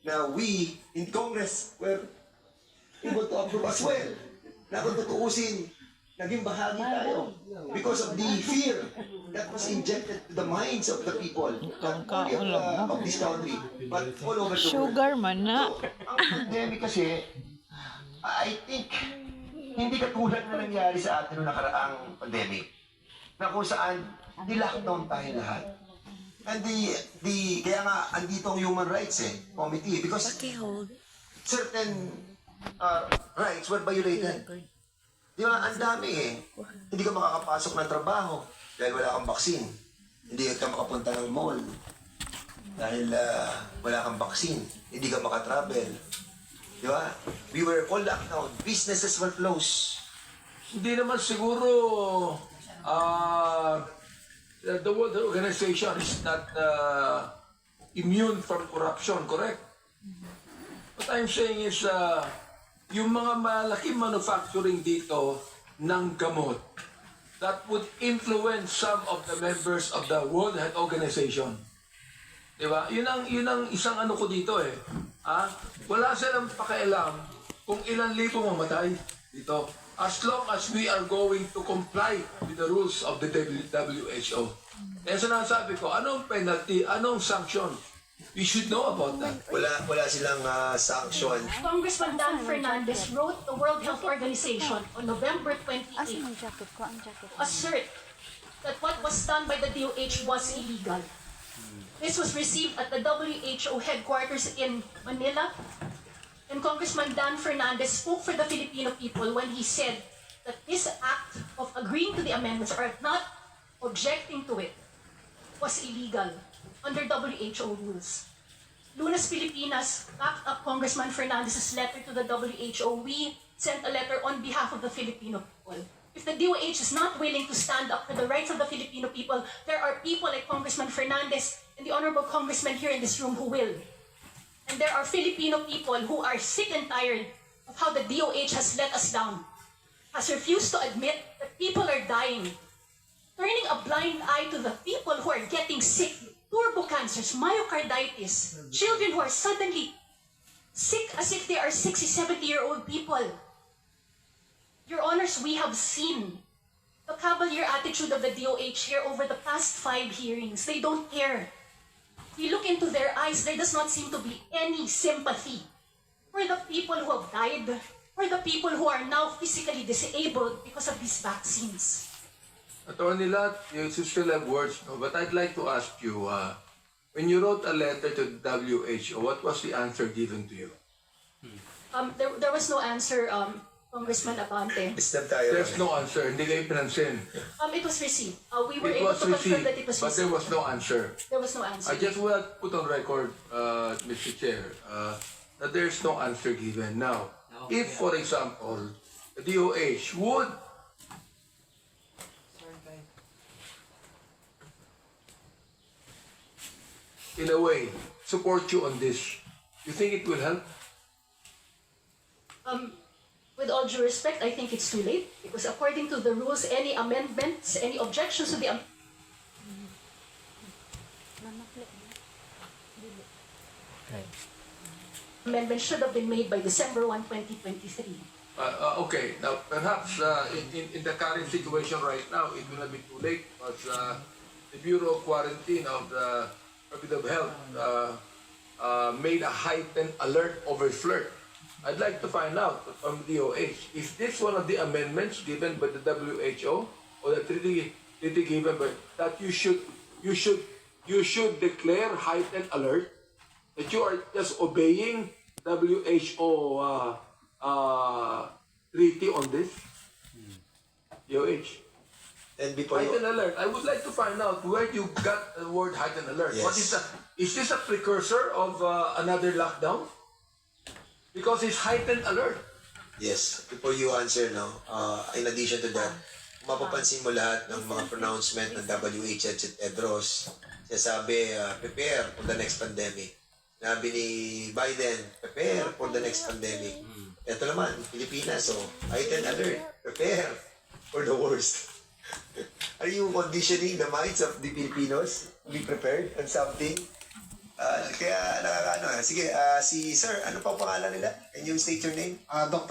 na we in Congress were able to approve as well. Na kung tutuusin, naging bahagi tayo because of the fear that was injected to the minds of the people, not only of this country, but all over the world. Sugar man na. So, ang pandemic kasi, I think, hindi katulad na nangyari sa atin noong nakaraang pandemic, na kung saan di-lockdown tayo lahat. And kaya nga, andito ang Human Rights Committee, because certain rights were violated. Di ba, ang dami Hindi ka makakapasok ng trabaho dahil wala kang baksin. Hindi ka makapunta ng mall dahil wala kang baksin. Hindi ka makatravel. Di ba? We were all locked down. Businesses were closed. Hindi naman siguro the World Organization is not immune from corruption, correct? What I'm saying is, yung mga malaking manufacturing dito ng gamot that would influence some of the members of the World Health Organization. Diba? Yun ang isang ano ko dito Wala silang pakialam kung ilan libo mamatay dito. As long as we are going to comply with the rules of the WHO. Kaya sinasabi ko, anong penalty, anong sanction? We should know about that. Wala silang sanction. Congressman Dan Fernandez wrote the World Health Organization on November 28 to assert that what was done by the DOH was illegal. This was received at the WHO headquarters in Manila, and Congressman Dan Fernandez spoke for the Filipino people when he said that this act of agreeing to the amendments or not objecting to it was illegal under WHO rules. Lunas Pilipinas backed up Congressman Fernandez's letter to the WHO. We sent a letter on behalf of the Filipino people. If the DOH is not willing to stand up for the rights of the Filipino people, there are people like Congressman Fernandez and the Honorable Congressman here in this room who will. And there are Filipino people who are sick and tired of how the DOH has let us down, has refused to admit that people are dying, turning a blind eye to the people who are getting sick, turbo cancers, myocarditis, children who are suddenly sick as if they are 60, 70-year-old people. Your Honors, we have seen the cavalier attitude of the DOH here over the past 5 hearings. They don't care. We look into their eyes, there does not seem to be any sympathy for the people who have died, for the people who are now physically disabled because of these vaccines. Attorney Lat, you still have words, no? But I'd like to ask you, when you wrote a letter to the WHO, what was the answer given to you? There was no answer, Congressman Abante. There's no answer, hindi kayo pinansin. It was received. We were It able was to confirm received, that it was but there received. was no answer. There was no answer. I just want to put on record, Mr. Chair, that there's no answer given. Now, if, for example, the DOH would in a way support you on this, you think it will help? With all due respect, I think it's too late because according to the rules, any amendments, any objections to the amendment should have been made by December 1, 2023. Okay, now perhaps in the current situation right now, it will not be too late because the Bureau of Quarantine of the Department of Health made a heightened alert over flirt. I'd like to find out from DOH, is this one of the amendments given by the WHO or the treaty given by that you should declare heightened alert, that you are just obeying WHO treaty on this? DOH. And before Heightened alert. I would like to find out where you got the word heightened alert. Yes. What is this a precursor of another lockdown? Because it's heightened alert. Yes, before you answer, no, in addition to that, mapapansin mo lahat ng mga pronouncement ng WHO at Tedros, sabi, prepare for the next pandemic. Sabi ni Biden, prepare for the next pandemic. Ito naman, Pilipinas, so heightened alert, prepare for the worst. Are you conditioning the minds of the Filipinos to be prepared on something? Kaya nakakano Sige, si Sir, ano pa ang pangalan nila? Can you state your name? Dr.